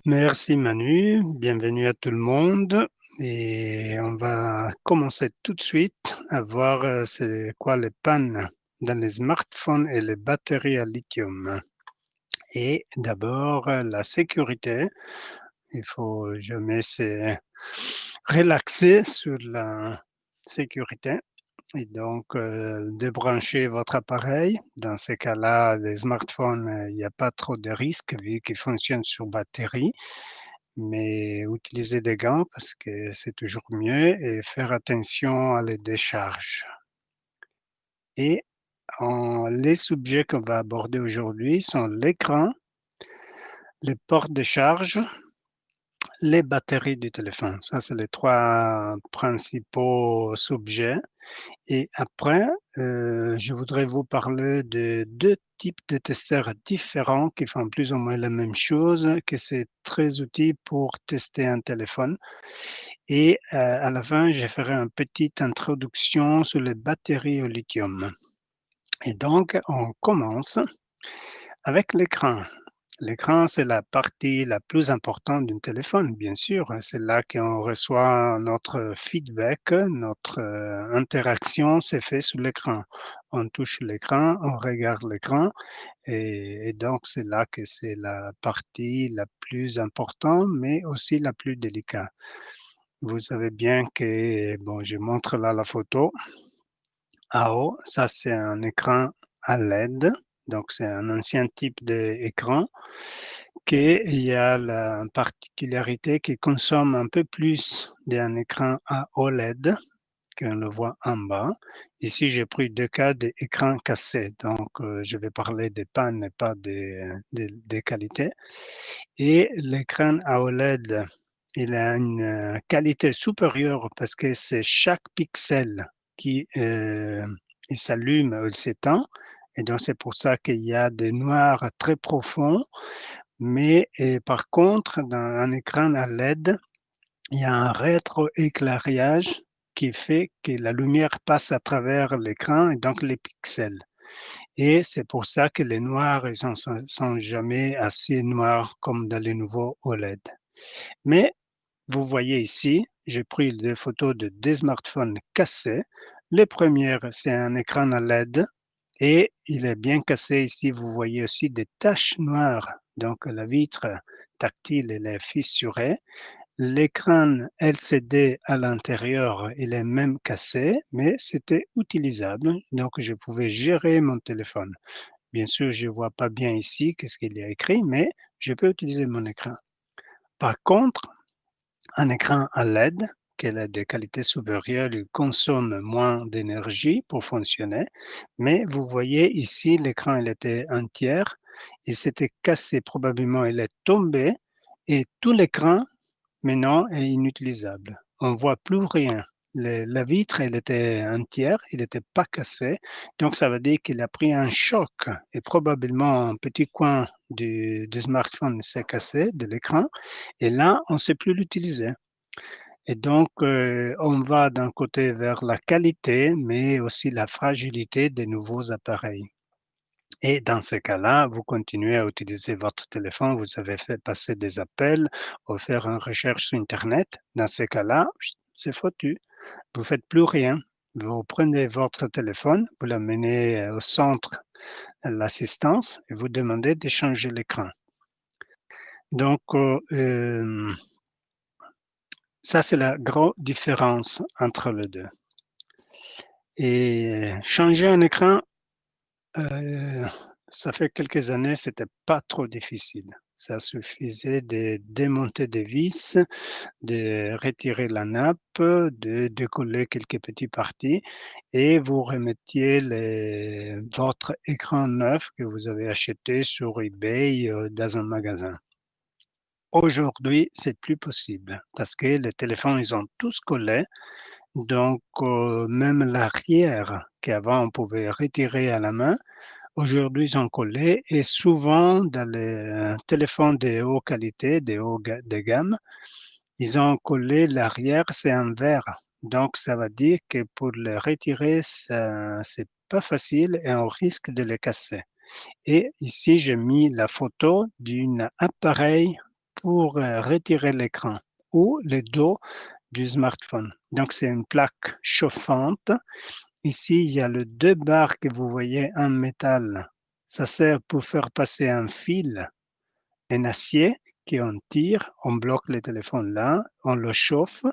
Merci Manu, bienvenue à tout le monde et on va commencer tout de suite à voir c'est quoi les pannes dans les smartphones et les batteries à lithium. Et d'abord la sécurité, il faut jamais se relaxer sur la sécurité et donc débrancher votre appareil. Dans ces cas-là, les smartphones, il n'y a pas trop de risques vu qu'ils fonctionnent sur batterie. Mais utiliser des gants parce que c'est toujours mieux et faire attention à les décharges. Et les sujets qu'on va aborder aujourd'hui sont l'écran, les portes de charge, les batteries du téléphone. Ça, c'est les trois principaux sujets. Et après, je voudrais vous parler de deux types de testeurs différents qui font plus ou moins la même chose, que c'est très utile pour tester un téléphone. Et à la fin, je ferai une petite introduction sur les batteries au lithium. Et donc, on commence avec l'écran. L'écran, c'est la partie la plus importante d'un téléphone, bien sûr. C'est là qu'on reçoit notre feedback, notre interaction c'est fait sur l'écran. On touche l'écran, on regarde l'écran et donc c'est là que c'est la partie la plus importante, mais aussi la plus délicate. Vous savez bien que, bon, je montre là la photo. En haut, ça c'est un écran à LED, donc c'est un ancien type d'écran qui il y a la particularité qu'il consomme un peu plus d'un écran à OLED qu'on le voit en bas. Ici, j'ai pris deux cas d'écran cassé, donc je vais parler des pannes et pas des qualités. Et l'écran AOLED, il a une qualité supérieure parce que c'est chaque pixel qui il s'allume ou il s'éteint. Et donc, c'est pour ça qu'il y a des noirs très profonds. Mais par contre, dans un écran à LED, il y a un rétroéclairage qui fait que la lumière passe à travers l'écran et donc les pixels. Et c'est pour ça que les noirs, ils sont jamais assez noirs comme dans les nouveaux OLED. Mais vous voyez ici, j'ai pris des photos de deux smartphones cassés. Le premier, c'est un écran à LED et il est bien cassé ici. Vous voyez aussi des taches noires. Donc la vitre tactile, elle est fissurée. L'écran LCD à l'intérieur, il est même cassé, mais c'était utilisable. Donc je pouvais gérer mon téléphone. Bien sûr, je ne vois pas bien ici qu'est-ce qu'il y a écrit, mais je peux utiliser mon écran. Par contre, un écran à LED, qui a des qualités supérieures, il consomme moins d'énergie pour fonctionner. Mais vous voyez ici, l'écran il était entier, il s'était cassé probablement, il est tombé et tout l'écran maintenant est inutilisable. On ne voit plus rien. La vitre, elle était entière, il n'était pas cassé. Donc, ça veut dire qu'il a pris un choc et probablement un petit coin du smartphone s'est cassé de l'écran. Et là, on ne sait plus l'utiliser. Et donc, on va d'un côté vers la qualité, mais aussi la fragilité des nouveaux appareils. Et dans ce cas-là, vous continuez à utiliser votre téléphone, vous avez fait passer des appels ou faire une recherche sur Internet. Dans ce cas-là, c'est foutu. Vous faites plus rien. Vous prenez votre téléphone, vous l'amenez au centre de l'assistance et vous demandez de changer l'écran. Donc, ça, c'est la grosse différence entre les deux. Et changer un écran, Heu, ça fait quelques années, c'était pas trop difficile. Ça suffisait de démonter des vis, de retirer la nappe, de décoller quelques petites parties et vous remettiez votre écran neuf que vous avez acheté sur eBay, dans un magasin. Aujourd'hui, c'est plus possible parce que les téléphones, ils ont tous collé, donc même l'arrière qu'avant on pouvait retirer à la main. Aujourd'hui, ils ont collé et souvent dans les téléphones de haute qualité, de gamme, ils ont collé l'arrière, c'est en verre. Donc, ça veut dire que pour le retirer, ça, c'est pas facile et on risque de le casser. Et ici, j'ai mis la photo d'un appareil pour retirer l'écran ou le dos du smartphone. Donc c'est une plaque chauffante. Ici, il y a les 2 barres que vous voyez en métal. Ça sert pour faire passer un fil, un acier qu'on tire, on bloque le téléphone là, on le chauffe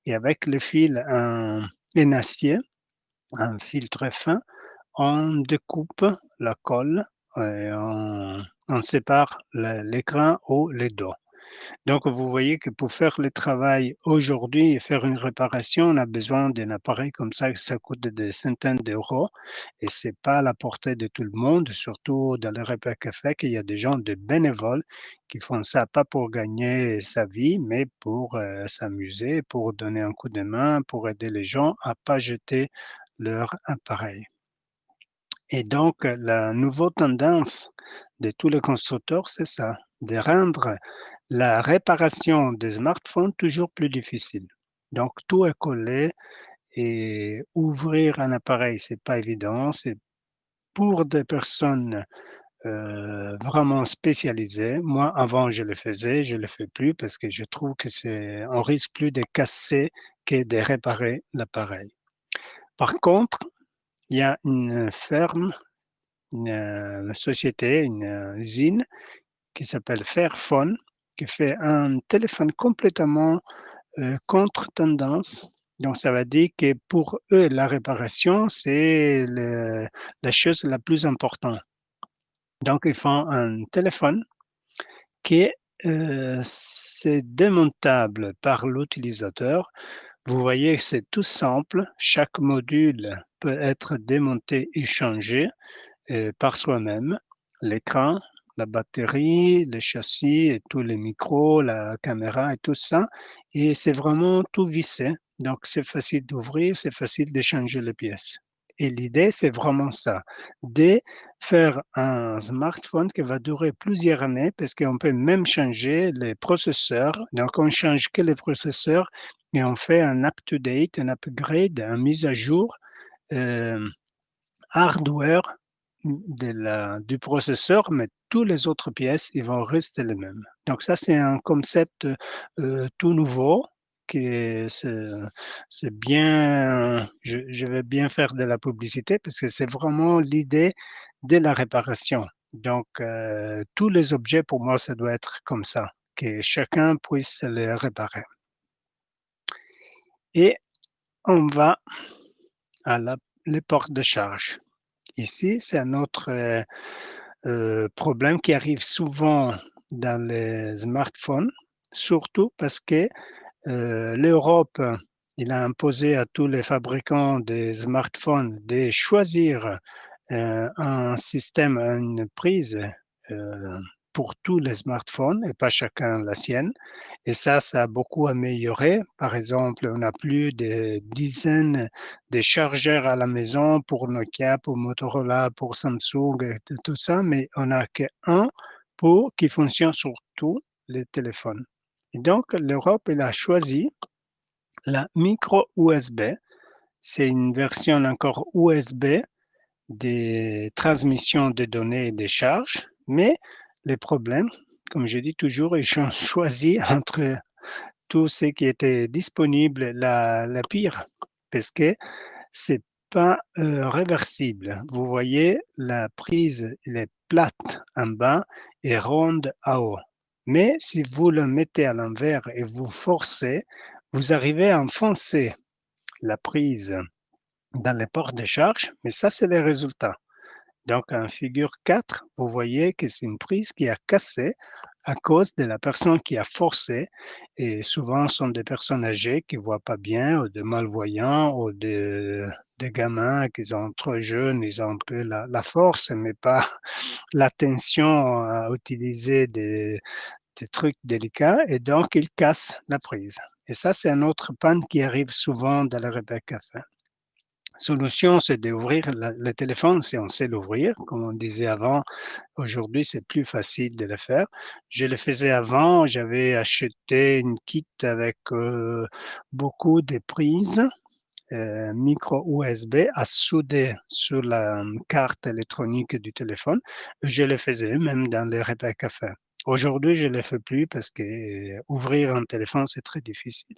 et avec le fil en acier, un fil très fin, on découpe la colle et on sépare l'écran ou le dos. Donc, vous voyez que pour faire le travail aujourd'hui et faire une réparation, on a besoin d'un appareil comme ça coûte des centaines d'euros et c'est pas à la portée de tout le monde, surtout dans les repas café qu'il y a des gens de bénévoles qui font ça pas pour gagner sa vie, mais pour s'amuser, pour donner un coup de main, pour aider les gens à pas jeter leur appareil. Et donc, la nouvelle tendance de tous les constructeurs, c'est ça, de rendre la réparation des smartphones toujours plus difficile. Donc, tout est collé et ouvrir un appareil, c'est pas évident. C'est pour des personnes vraiment spécialisées. Moi, avant, je le faisais, je le fais plus parce que je trouve que on risque plus de casser que de réparer l'appareil. Par contre, il y a une ferme, une société, une usine qui s'appelle Fairphone, qui fait un téléphone complètement contre-tendance. Donc, ça veut dire que pour eux, la réparation, c'est la chose la plus importante. Donc, ils font un téléphone qui est c'est démontable par l'utilisateur. Vous voyez, c'est tout simple. Chaque module peut être démonté et changé par soi-même. L'écran, la batterie, le châssis et tous les micros, la caméra et tout ça. Et c'est vraiment tout vissé. Donc, c'est facile d'ouvrir, c'est facile de changer les pièces. Et l'idée, c'est vraiment ça, de faire un smartphone qui va durer plusieurs années parce qu'on peut même changer les processeurs. Donc, on change que les processeurs et on fait un up-to-date, un upgrade, une mise à jour euh, hardware du processeur, mais toutes les autres pièces, ils vont rester les mêmes. Donc ça, c'est un concept tout nouveau qui est, c'est bien, je vais bien faire de la publicité parce que c'est vraiment l'idée de la réparation. Donc, tous les objets, pour moi, ça doit être comme ça, que chacun puisse les réparer. Et on va à les portes de charge. Ici, c'est un autre problème qui arrive souvent dans les smartphones, surtout parce que l'Europe, il a imposé à tous les fabricants des smartphones de choisir un système, une prise euh, pour tous les smartphones et pas chacun la sienne. Et ça a beaucoup amélioré. Par exemple, on a plus de dizaines de chargeurs à la maison pour Nokia, pour Motorola, pour Samsung et tout ça, mais on n'a qu'un pour qui fonctionne sur tous les téléphones. Et donc, l'Europe, elle a choisi la micro USB. C'est une version encore USB des transmissions de données et des charges, mais les problèmes, comme je dis toujours, ils ont choisi entre tout ce qui était disponible la pire, parce que c'est pas réversible. Vous voyez, la prise elle est plate en bas et ronde en haut. Mais si vous le mettez à l'envers et vous forcez, vous arrivez à enfoncer la prise dans les ports de charge, mais ça, c'est les résultats. Donc, en figure 4, vous voyez que c'est une prise qui a cassé à cause de la personne qui a forcé. Et souvent, ce sont des personnes âgées qui ne voient pas bien, ou des malvoyants, ou des gamins qui sont trop jeunes, ils ont un peu la force, mais pas l'attention à utiliser des trucs délicats, et donc ils cassent la prise. Et ça, c'est un autre panne qui arrive souvent dans le Rebecca Café. Solution, c'est d'ouvrir le téléphone si on sait l'ouvrir. Comme on disait avant, aujourd'hui, c'est plus facile de le faire. Je le faisais avant, j'avais acheté une kit avec beaucoup de prises micro USB à souder sur la carte électronique du téléphone. Je le faisais même dans les repas café. Aujourd'hui, je ne le fais plus parce que ouvrir un téléphone, c'est très difficile.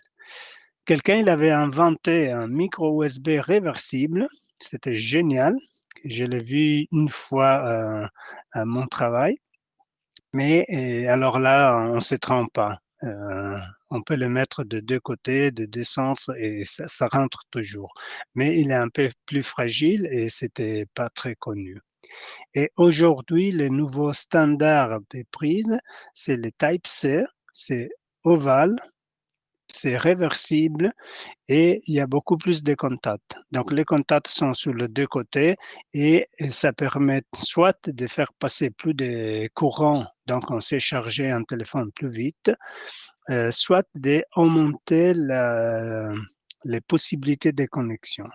Quelqu'un, il avait inventé un micro USB réversible. C'était génial. Je l'ai vu une fois à mon travail. Mais alors là, on ne se trompe pas. On peut le mettre de deux côtés, de deux sens et ça rentre toujours. Mais il est un peu plus fragile et c'était pas très connu. Et aujourd'hui, le nouveau standard des prises, c'est le Type-C. C'est ovale, c'est réversible et il y a beaucoup plus de contacts. Donc les contacts sont sur les deux côtés et ça permet soit de faire passer plus de courant, donc on sait charger un téléphone plus vite, soit d'augmenter les possibilités de connexion.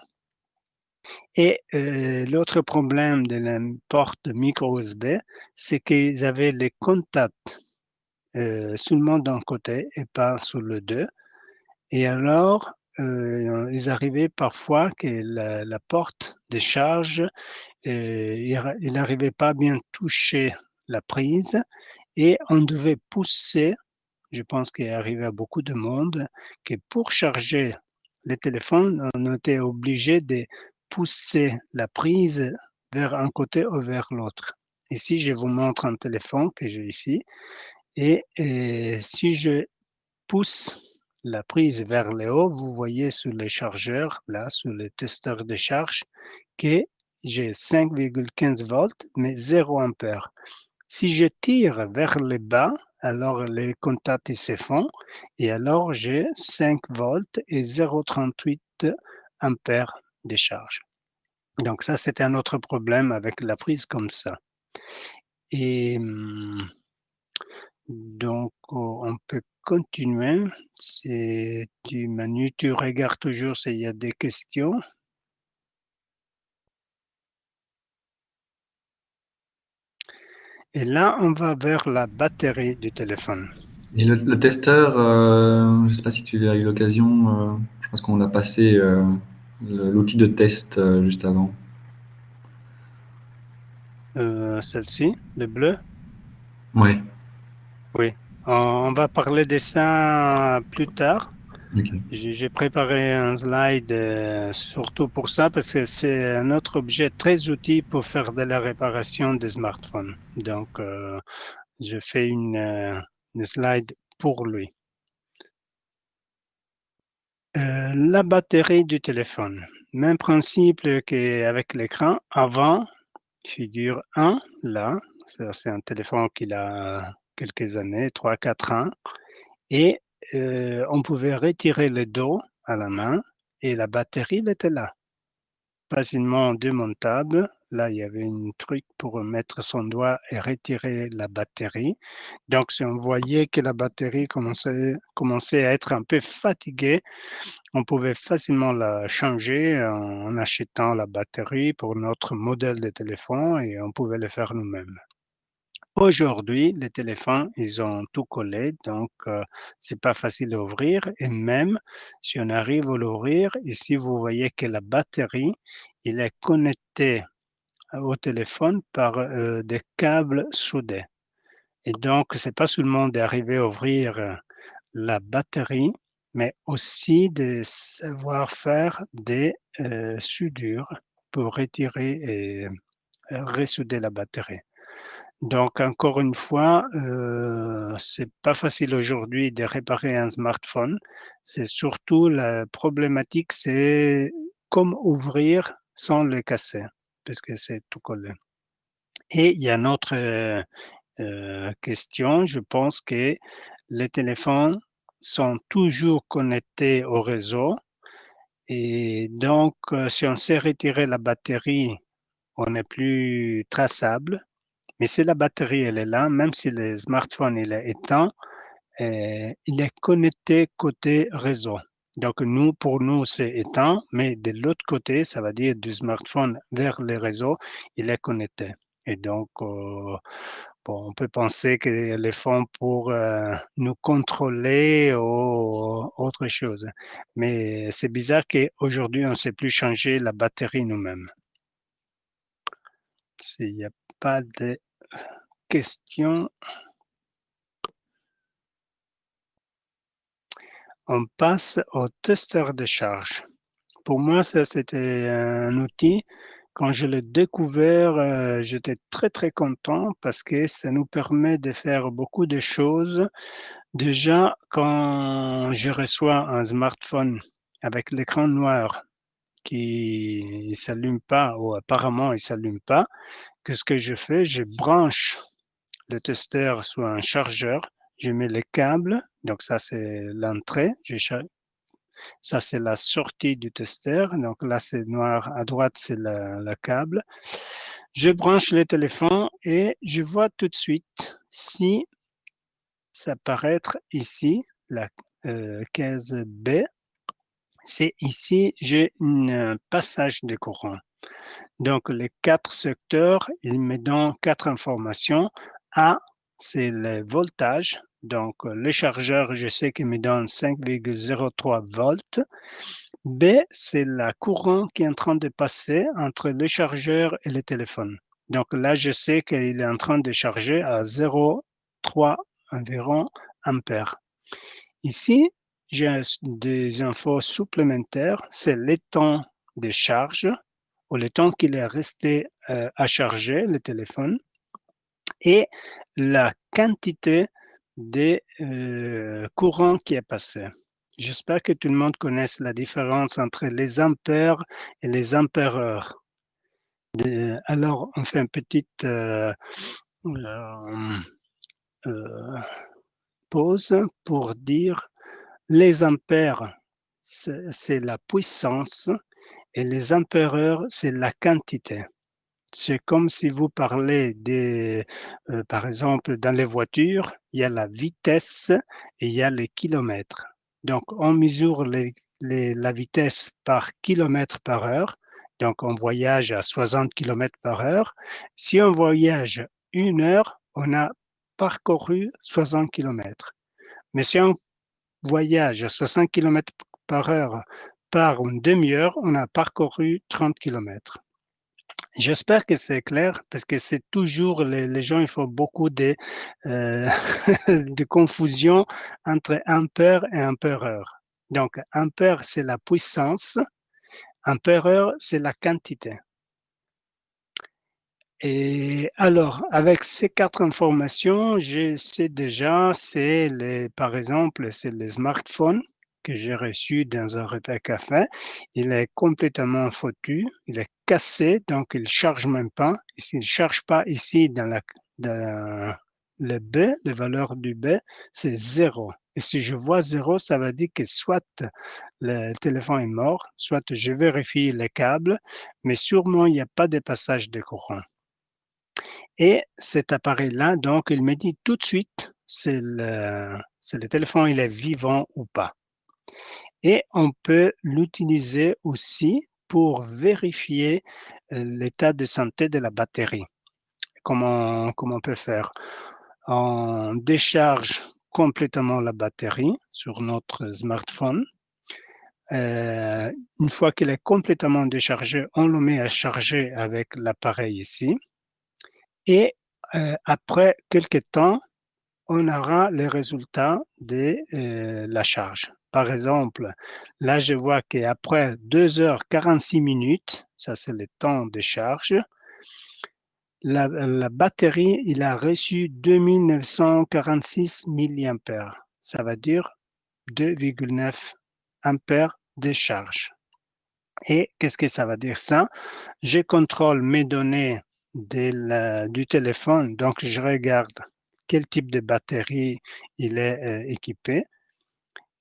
Et l'autre problème de la porte micro USB, c'est qu'ils avaient les contacts seulement d'un côté et pas sur le deux. Et alors, ils arrivaient parfois que la porte de charge, il n'arrivait pas à bien toucher la prise et on devait pousser, je pense qu'il est arrivé à beaucoup de monde, que pour charger les téléphones, on était obligé de pousser la prise vers un côté ou vers l'autre. Ici, je vous montre un téléphone que j'ai ici et si je pousse la prise vers le haut, vous voyez sur les chargeurs, là, sur les testeurs de charge, que j'ai 5,15 volts, mais 0 ampère. Si je tire vers le bas, alors les contacts se font et alors j'ai 5 volts et 0,38 ampères de charge. Donc ça, c'était un autre problème avec la prise comme ça. Et donc, on peut continuer. Si tu, Manu, tu regardes toujours s'il y a des questions. Et là, on va vers la batterie du téléphone. Et le testeur, je ne sais pas si tu as eu l'occasion, je pense qu'on a passé l'outil de test juste avant. Celle-ci, le bleu. Ouais, Oui, on va parler de ça plus tard. ok. J'ai préparé un slide surtout pour ça parce que c'est un autre objet très utile pour faire de la réparation des smartphones. Donc, je fais une slide pour lui. La batterie du téléphone. Même principe qu'avec l'écran. Avant, figure 1, là, c'est un téléphone qui a quelques années, 3, 4 ans. Et on pouvait retirer le dos à la main et la batterie elle était là, facilement démontable. Là, il y avait un truc pour mettre son doigt et retirer la batterie. Donc, si on voyait que la batterie commençait à être un peu fatiguée, on pouvait facilement la changer en achetant la batterie pour notre modèle de téléphone et on pouvait le faire nous-mêmes. Aujourd'hui, les téléphones, ils ont tout collé, donc c'est pas facile à ouvrir et même si on arrive à l'ouvrir, ici vous voyez que la batterie, il est connecté au téléphone par des câbles soudés. Et donc, c'est pas seulement d'arriver à ouvrir la batterie, mais aussi de savoir faire des soudures pour retirer et ressouder la batterie. Donc, encore une fois, c'est pas facile aujourd'hui de réparer un smartphone. C'est surtout la problématique, c'est comment ouvrir sans le casser, parce que c'est tout collé. Et il y a une autre question. Je pense que les téléphones sont toujours connectés au réseau et donc, si on sait retirer la batterie, on n'est plus traçable. Mais si la batterie elle est là, même si le smartphone il est éteint, il est connecté côté réseau. Donc nous, pour nous, c'est éteint, mais de l'autre côté, ça veut dire du smartphone vers le réseau, il est connecté. Et donc, bon, on peut penser qu'ils le font pour nous contrôler ou autre chose. Mais c'est bizarre qu'aujourd'hui, on ne sait plus changer la batterie nous-mêmes. S'il n'y a pas de questions. on passe au testeur de charge. Pour moi, ça, c'était un outil. Quand je l'ai découvert, j'étais très, très content parce que ça nous permet de faire beaucoup de choses. Déjà, quand je reçois un smartphone avec l'écran noir qui ne s'allume pas ou apparemment il ne s'allume pas, qu'est-ce que je fais? Je branche le testeur sur un chargeur, je mets les câbles, donc ça c'est l'entrée, ça c'est la sortie du testeur, donc là c'est noir, à droite c'est le câble. Je branche le téléphone et je vois tout de suite si ça paraître ici, la case B, c'est ici, j'ai un passage de courant. Donc, les quatre secteurs, il me donne quatre informations. A, c'est le voltage. Donc, le chargeur, je sais qu'il me donne 5,03 volts. B, c'est la courant qui est en train de passer entre le chargeur et le téléphone. Donc là, je sais qu'il est en train de charger à 0,3 environ ampères. Ici, j'ai des infos supplémentaires, c'est le temps de charge ou le temps qu'il est resté à charger le téléphone et la quantité de courant qui est passé. J'espère que tout le monde connaisse la différence entre les ampères et les ampères-heures. Alors, on fait une petite euh, euh, pause pour dire les ampères, c'est la puissance et les ampères-heures, c'est la quantité. C'est comme si vous parlez par exemple, dans les voitures, il y a la vitesse et il y a les kilomètres. Donc, on mesure la vitesse par kilomètre par heure. Donc, on voyage à 60 kilomètres par heure. Si on voyage une heure, on a parcouru 60 kilomètres. Mais si on voyage à 60 kilomètres par heure par une demi-heure, on a parcouru 30 kilomètres. J'espère que c'est clair parce que c'est toujours les gens, il faut beaucoup euh, de confusion entre ampère et ampère-heure. Donc, ampère, c'est la puissance, ampère-heure, c'est la quantité. Et alors, avec ces quatre informations, je sais déjà, par exemple, c'est le smartphone que j'ai reçu dans un repas café. Il est complètement foutu, il est cassé, donc il ne charge même pas. Et s'il ne charge pas ici dans le B, la valeur du B, c'est zéro. Et si je vois zéro, ça veut dire que soit le téléphone est mort, soit je vérifie les câbles, mais sûrement il n'y a pas de passage de courant. Et cet appareil-là, donc, il me dit tout de suite si le téléphone il est vivant ou pas. Et on peut l'utiliser aussi pour vérifier l'état de santé de la batterie. Comment on peut faire? On décharge complètement la batterie sur notre smartphone. Une fois qu'il est complètement déchargé, on le met à charger avec l'appareil ici. Et après quelques temps, on aura les résultats de la charge. Par exemple, là, je vois qu'après 2h46 minutes, ça c'est le temps de charge, la batterie, il a reçu 2946 milliampères. Ça veut dire 2,9 ampères de charge. Et qu'est-ce que ça veut dire ça? Je contrôle mes données du téléphone, donc je regarde quel type de batterie il est équipé.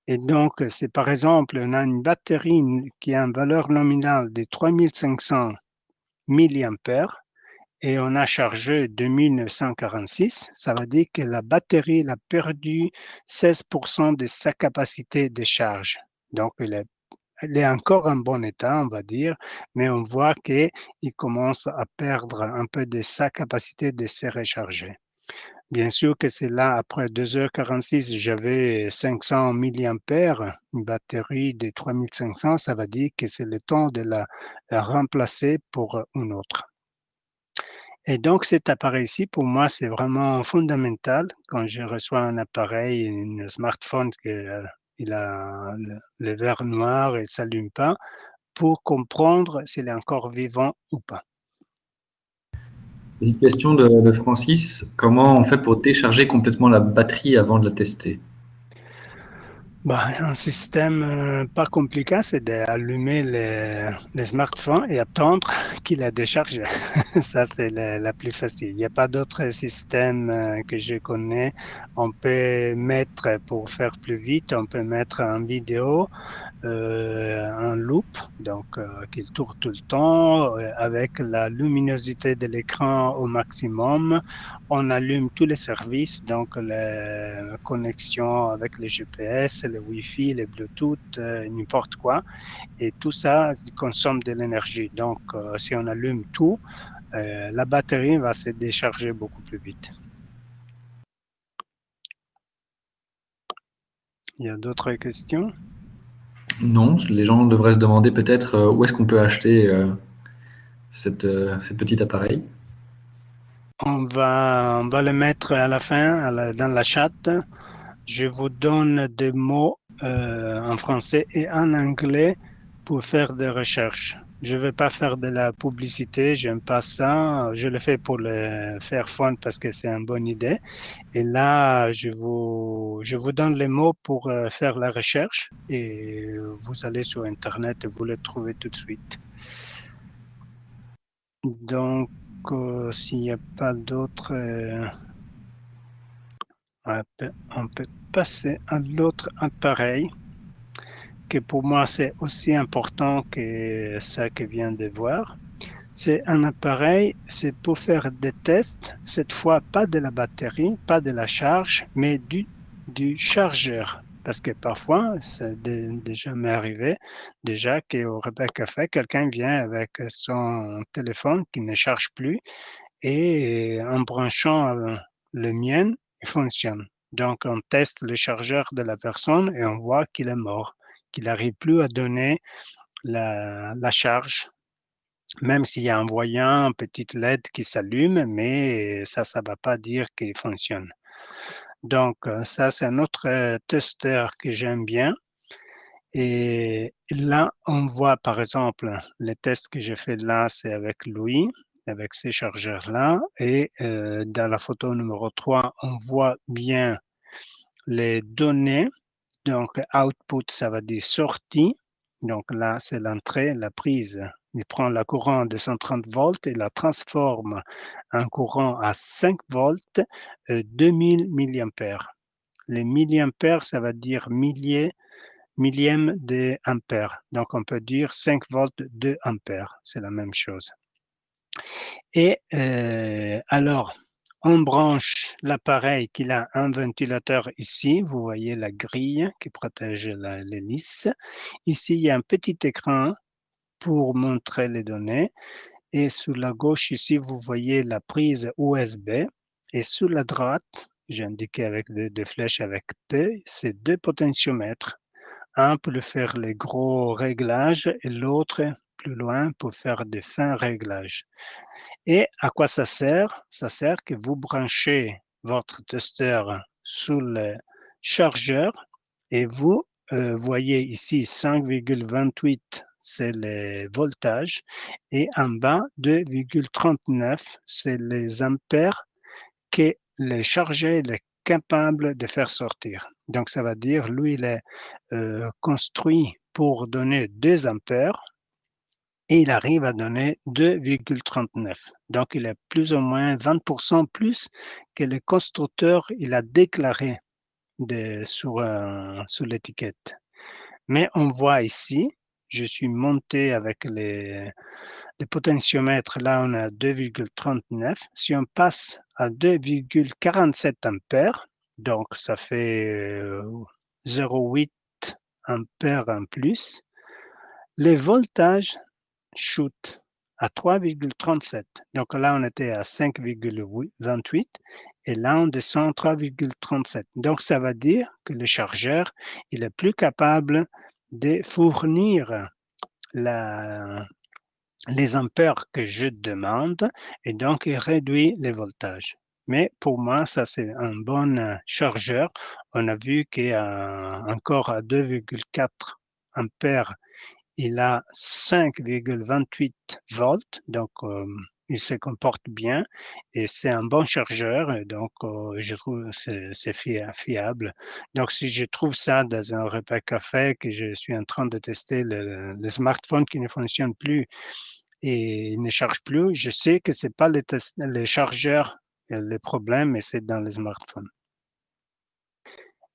Et donc, c'est par exemple, on a une batterie qui a une valeur nominale de 3500 milliampères et on a chargé 2946. Ça veut dire que la batterie a perdu 16% de sa capacité de charge. Donc, elle est encore en bon état, on va dire, mais on voit qu'il commence à perdre un peu de sa capacité de se recharger. Bien sûr que c'est là, après 2h46, j'avais 500 milliampères, une batterie de 3500, ça veut dire que c'est le temps de la remplacer pour une autre. Et donc cet appareil-ci, pour moi, c'est vraiment fondamental quand je reçois un appareil, un smartphone il a le vert noir et ne s'allume pas pour comprendre s'il est encore vivant ou pas. Une question de Francis. Comment on fait pour décharger complètement la batterie avant de la tester? Bah, un système pas compliqué, c'est d'allumer les smartphones et attendre qu'il a déchargé. Ça, c'est la plus facile. Il n'y a pas d'autre système que je connais. On peut mettre, pour faire plus vite, on peut mettre en vidéo un loop, donc qu'il tourne tout le temps avec la luminosité de l'écran au maximum. On allume tous les services, donc les connexions avec les GPS, le Wi-Fi, les Bluetooth, n'importe quoi. Et tout ça consomme de l'énergie. Donc, si on allume tout, la batterie va se décharger beaucoup plus vite. Il y a d'autres questions? Non, les gens devraient se demander peut-être où est-ce qu'on peut acheter cette petite appareil. On va le mettre à la fin, dans la chat. Je vous donne des mots en français et en anglais pour faire des recherches. Je ne vais pas faire de la publicité, j'aime pas ça. Je le fais pour le faire fun parce que c'est une bonne idée. Et là, je vous donne les mots pour faire la recherche et vous allez sur Internet et vous les trouvez tout de suite. Donc, s'il n'y a pas d'autres, on peut passer à l'autre appareil que pour moi c'est aussi important que ça que vient de voir. C'est un appareil, c'est pour faire des tests, cette fois pas de la batterie, pas de la charge, mais du chargeur. Parce que parfois, c'est déjà m'est arrivé, déjà qu'au Rebecca Café, quelqu'un vient avec son téléphone qui ne charge plus et en branchant le mien, il fonctionne. Donc, on teste le chargeur de la personne et on voit qu'il est mort, qu'il n'arrive plus à donner la charge, même s'il y a un voyant, une petite LED qui s'allume, mais ça ne va pas dire qu'il fonctionne. Donc, ça, c'est un autre testeur que j'aime bien. Et là, on voit par exemple, les tests que j'ai fait là, c'est avec Louis, avec ces chargeurs-là. Et dans la photo numéro 3, on voit bien les données. Donc, output, ça va dire sortie. Donc là, c'est l'entrée, la prise. Il prend la courant de 130 volts et la transforme en courant à 5 volts, 2000 milliampères. Les milliampères, ça va dire millième d'ampère. Donc, on peut dire 5 volts, 2 ampères. C'est la même chose. Et alors, on branche l'appareil qui a un ventilateur ici. Vous voyez la grille qui protège l'hélice. Ici, il y a un petit écran pour montrer les données. Et sur la gauche, ici, vous voyez la prise USB. Et sur la droite, j'ai indiqué avec des flèches avec P, c'est deux potentiomètres. Un pour faire les gros réglages et l'autre plus loin pour faire des fins réglages. Et à quoi ça sert? Ça sert que vous branchez votre testeur sous le chargeur et vous voyez ici 5,28, c'est le voltage, et en bas 2,39, c'est les ampères que le chargeur est capable de faire sortir. Donc ça va dire, lui, il est construit pour donner 2 ampères et il arrive à donner 2,39. Donc il est plus ou moins 20% plus que le constructeur il a déclaré sur l'étiquette. Mais on voit ici, je suis monté avec les potentiomètres, là on a 2,39. Si on passe à 2,47 ampères, donc ça fait 0,8 ampères en plus, les voltages chutent à 3,37. Donc là, on était à 5,28 et là, on descend à 3,37. Donc ça veut dire que le chargeur, il est plus capable de fournir les ampères que je demande et donc il réduit les voltages. Mais pour moi, ça, c'est un bon chargeur. On a vu qu'encore à 2,4 ampères, il a 5,28 volts, donc il se comporte bien et c'est un bon chargeur. Et donc, je trouve que c'est fiable. Donc, si je trouve ça dans un repas café, que je suis en train de tester le smartphone qui ne fonctionne plus et il ne charge plus, je sais que c'est pas les chargeurs le problème, mais c'est dans les smartphones.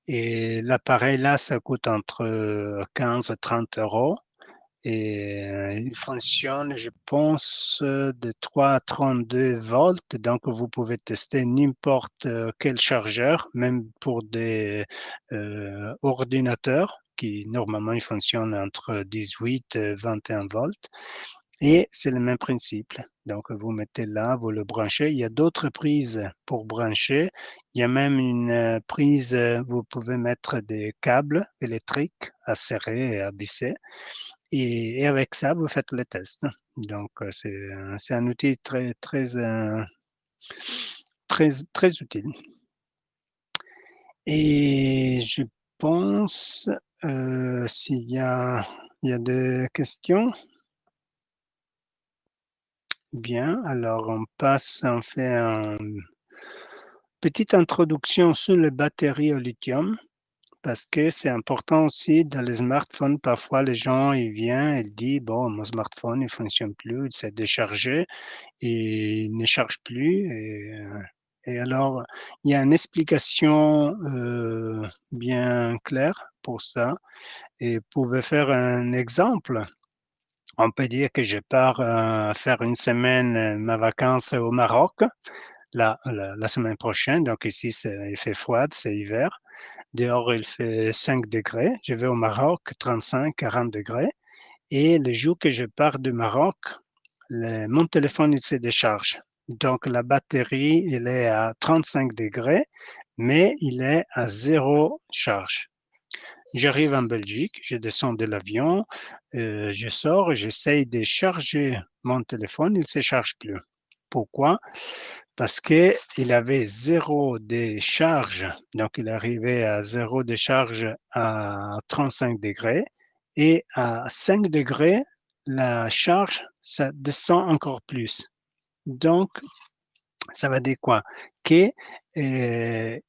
Et l'appareil là, ça coûte entre 15 et 30 euros. Et il fonctionne, je pense, de 3 à 32 volts. Donc, vous pouvez tester n'importe quel chargeur, même pour des ordinateurs qui normalement ils fonctionnent entre 18 et 21 volts. Et c'est le même principe. Donc, vous mettez là, vous le branchez. Il y a d'autres prises pour brancher. Il y a même une prise, vous pouvez mettre des câbles électriques à serrer et à visser. Et avec ça, vous faites le test. Donc, c'est un outil très utile. Et je pense, il y a des questions. Bien, alors on fait une petite introduction sur les batteries au lithium parce que c'est important aussi dans les smartphones. Parfois, les gens, ils viennent et disent, bon, mon smartphone, il fonctionne plus, il s'est déchargé et il ne charge plus. Et alors, il y a une explication bien claire pour ça. Et vous pouvez faire un exemple. On peut dire que je pars faire une semaine, ma vacances au Maroc, la semaine prochaine. Donc ici, il fait froid, c'est hiver. Dehors, il fait 5 degrés. Je vais au Maroc, 35, 40 degrés. Et le jour que je pars du Maroc, mon téléphone, il se décharge. Donc la batterie, il est à 35 degrés, mais il est à zéro charge. J'arrive en Belgique, je descends de l'avion, je sors, j'essaye de charger mon téléphone, il ne se charge plus. Pourquoi? Parce qu'il avait zéro décharge, donc il arrivait à zéro décharge à 35 degrés et à 5 degrés, la charge, ça descend encore plus. Donc, ça veut dire quoi? Que il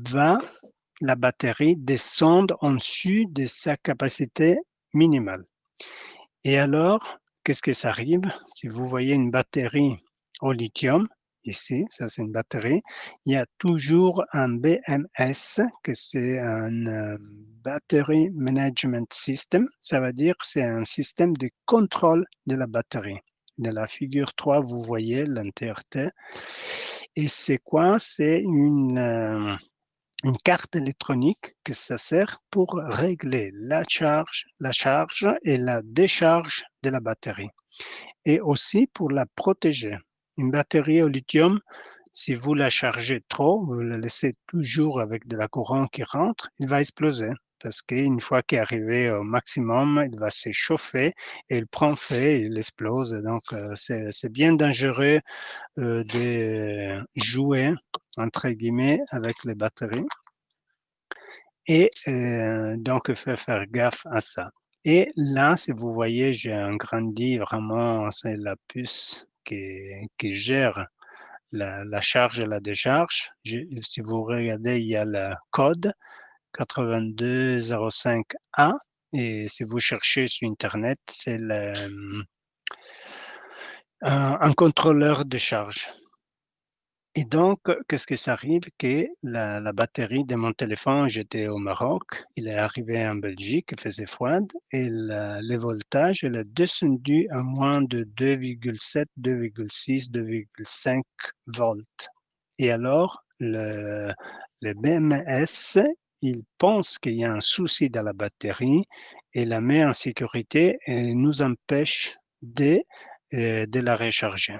va, la batterie, descendre en dessus de sa capacité minimale. Et alors, qu'est-ce que ça arrive? Si vous voyez une batterie au lithium, ici, ça c'est une batterie, il y a toujours un BMS, que c'est un Battery Management System. Ça veut dire que c'est un système de contrôle de la batterie. De la figure 3, vous voyez l'entièreté. Et c'est quoi? C'est une carte électronique que ça sert pour régler la charge et la décharge de la batterie et aussi pour la protéger. Une batterie au lithium, si vous la chargez trop, vous la laissez toujours avec de la courant qui rentre, il va exploser parce qu'une fois qu'il est arrivé au maximum, il va s'échauffer et il prend feu et il explose. Donc, c'est bien dangereux de jouer, entre guillemets, avec les batteries. Et donc, il faut faire gaffe à ça. Et là, si vous voyez, j'ai agrandi vraiment, c'est la puce qui gère la charge et la décharge. Si vous regardez, il y a le code 8205A. Et si vous cherchez sur Internet, c'est un contrôleur de charge. Et donc, qu'est-ce que ça arrive? Que la batterie de mon téléphone, j'étais au Maroc, il est arrivé en Belgique, il faisait froid, et le voltage, il est descendu à moins de 2,7, 2,6, 2,5 volts. Et alors, le BMS, il pense qu'il y a un souci dans la batterie et la met en sécurité et nous empêche de la recharger.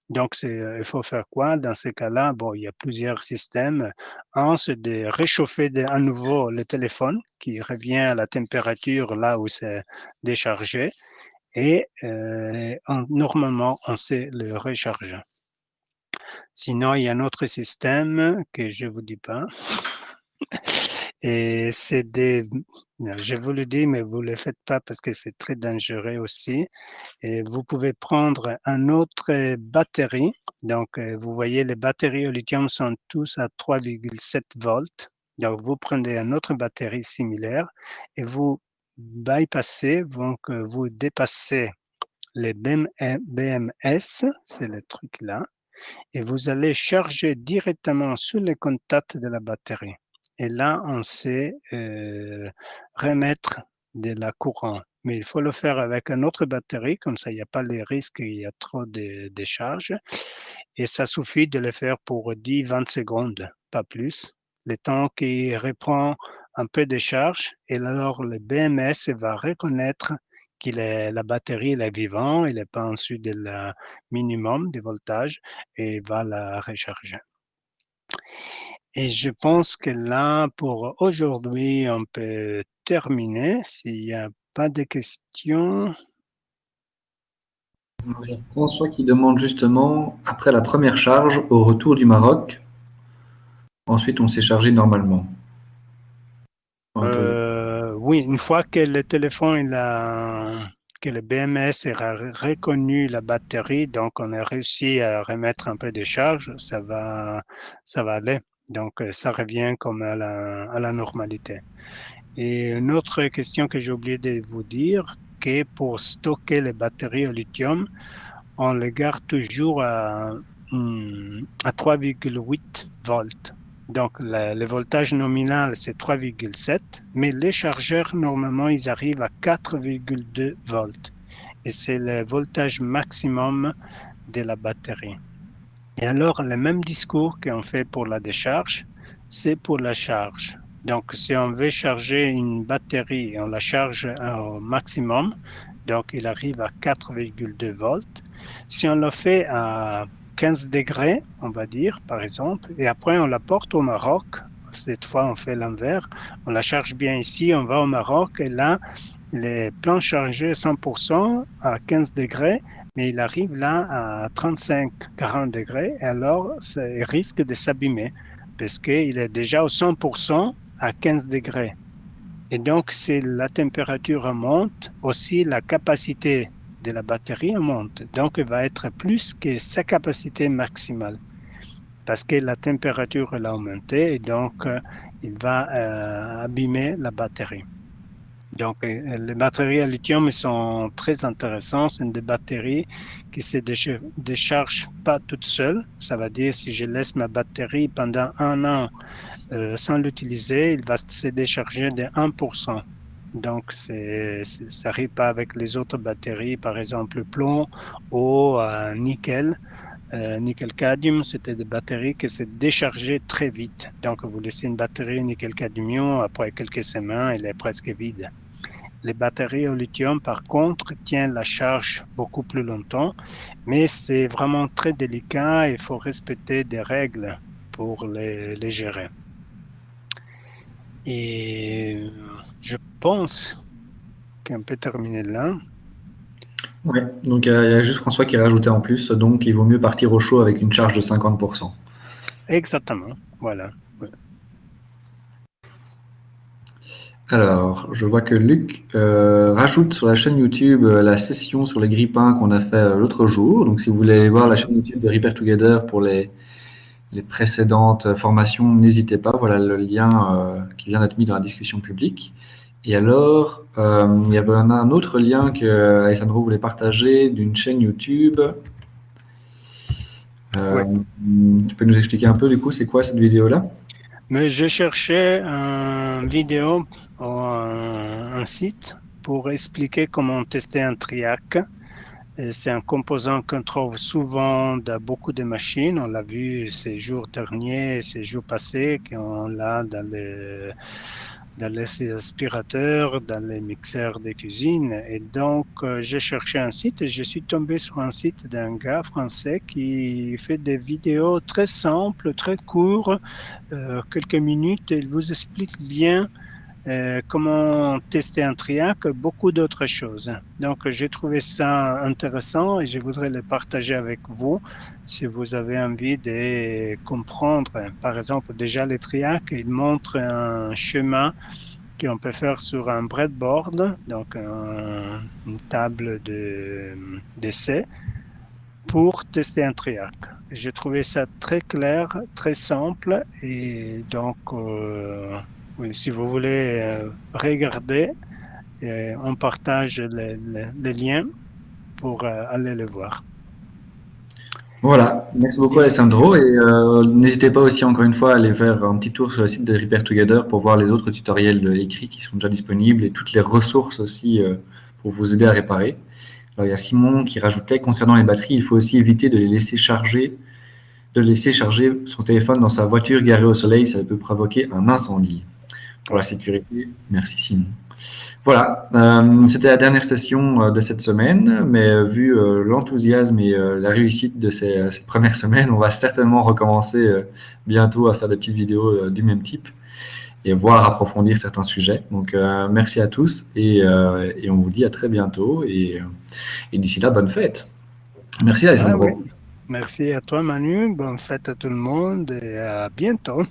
Donc, il faut faire quoi dans ce cas-là? Bon, il y a plusieurs systèmes. Un, c'est de réchauffer à nouveau le téléphone qui revient à la température là où c'est déchargé. Et normalement, on sait le recharger. Sinon, il y a un autre système que je vous dis pas. Et c'est des, je vous le dis, mais vous le faites pas parce que c'est très dangereux aussi. Et vous pouvez prendre un autre batterie. Donc, vous voyez, les batteries au lithium sont tous à 3,7 volts. Donc, vous prenez une autre batterie similaire et vous bypassez, donc vous dépassez les BMS, c'est le truc là, et vous allez charger directement sur les contacts de la batterie. Et là, on sait remettre de la courant. Mais il faut le faire avec une autre batterie, comme ça il n'y a pas les risques, il y a trop de charges. Et ça suffit de le faire pour 10-20 secondes, pas plus. Le temps qui reprend un peu de charge et alors le BMS va reconnaître que la batterie est vivante, il n'est pas en dessous de la minimum de voltage et va la recharger. Et je pense que là, pour aujourd'hui, on peut terminer. S'il n'y a pas de questions. Il y a François qui demande justement, après la première charge, au retour du Maroc, ensuite on s'est chargé normalement. Oui, une fois que le téléphone, que le BMS a reconnu la batterie, donc on a réussi à remettre un peu de charge, ça va aller. Donc, ça revient comme à la normalité. Et une autre question que j'ai oublié de vous dire, que pour stocker les batteries au lithium, on les garde toujours à 3,8 volts. Donc, le voltage nominal, c'est 3,7, mais les chargeurs, normalement, ils arrivent à 4,2 volts. Et c'est le voltage maximum de la batterie. Et alors, le même discours qu'on fait pour la décharge, c'est pour la charge. Donc, si on veut charger une batterie, on la charge au maximum, donc il arrive à 4,2 volts. Si on le fait à 15 degrés, on va dire, par exemple, et après on la porte au Maroc, cette fois on fait l'envers, on la charge bien ici, on va au Maroc, et là, les plans chargés 100% à 15 degrés, mais il arrive là à 35-40 degrés, et alors il risque de s'abîmer parce qu'il est déjà au 100% à 15 degrés. Et donc, si la température monte, aussi la capacité de la batterie monte. Donc, elle va être plus que sa capacité maximale parce que la température a augmenté et donc il va abîmer la batterie. Donc, les batteries à lithium sont très intéressantes. C'est des batteries qui se déchargent pas toutes seules. Ça veut dire si je laisse ma batterie pendant un an sans l'utiliser, il va se décharger de 1%. Donc, ça n'arrive pas avec les autres batteries, par exemple plomb ou nickel. Nickel-cadmium, c'était des batteries qui se déchargeaient très vite. Donc, vous laissez une batterie nickel-cadmium, après quelques semaines, elle est presque vide. Les batteries au lithium, par contre, tiennent la charge beaucoup plus longtemps, mais c'est vraiment très délicat. Il faut respecter des règles pour les gérer. Et je pense qu'on peut terminer là. Ouais, donc il y a juste François qui a rajouté en plus, donc il vaut mieux partir au chaud avec une charge de 50%. Exactement. Voilà. Ouais. Alors, je vois que Luc rajoute sur la chaîne YouTube la session sur les grippins qu'on a fait l'autre jour. Donc, si vous voulez voir la chaîne YouTube de Repair Together pour les précédentes formations, n'hésitez pas. Voilà le lien qui vient d'être mis dans la discussion publique. Et alors, il y avait un autre lien que Alessandro voulait partager d'une chaîne YouTube. Ouais. Tu peux nous expliquer un peu, du coup, c'est quoi cette vidéo-là? Mais je cherchais une vidéo ou un site pour expliquer comment tester un triac. C'est un composant qu'on trouve souvent dans beaucoup de machines. On l'a vu ces jours derniers, ces jours passés, qu'on l'a dans les aspirateurs, dans les mixeurs de cuisine. Et donc, j'ai cherché un site et je suis tombé sur un site d'un gars français qui fait des vidéos très simples, très courtes, quelques minutes. Et il vous explique bien comment tester un triac, beaucoup d'autres choses. Donc, j'ai trouvé ça intéressant et je voudrais le partager avec vous si vous avez envie de comprendre. Par exemple, déjà, les triacs, ils montrent un chemin qu'on peut faire sur un breadboard, donc une table d'essai, pour tester un triac. J'ai trouvé ça très clair, très simple et donc, oui, si vous voulez regarder, on partage les liens pour aller le voir. Voilà, merci beaucoup Et Alessandro et n'hésitez pas aussi encore une fois à aller faire un petit tour sur le site de Repair Together pour voir les autres tutoriels écrits qui sont déjà disponibles et toutes les ressources aussi pour vous aider à réparer. Alors, il y a Simon qui rajoutait concernant les batteries, il faut aussi éviter de laisser charger son téléphone dans sa voiture garée au soleil, ça peut provoquer un incendie. Pour la ouais. sécurité, merci Simon. Voilà, c'était la dernière session de cette semaine, mais vu l'enthousiasme et la réussite de ces premières semaines, on va certainement recommencer bientôt à faire des petites vidéos du même type et voir approfondir certains sujets. Donc merci à tous et on vous dit à très bientôt et d'ici là, bonne fête. Merci Ah oui. Alessandro. Merci à toi Manu, bonne fête à tout le monde et à bientôt.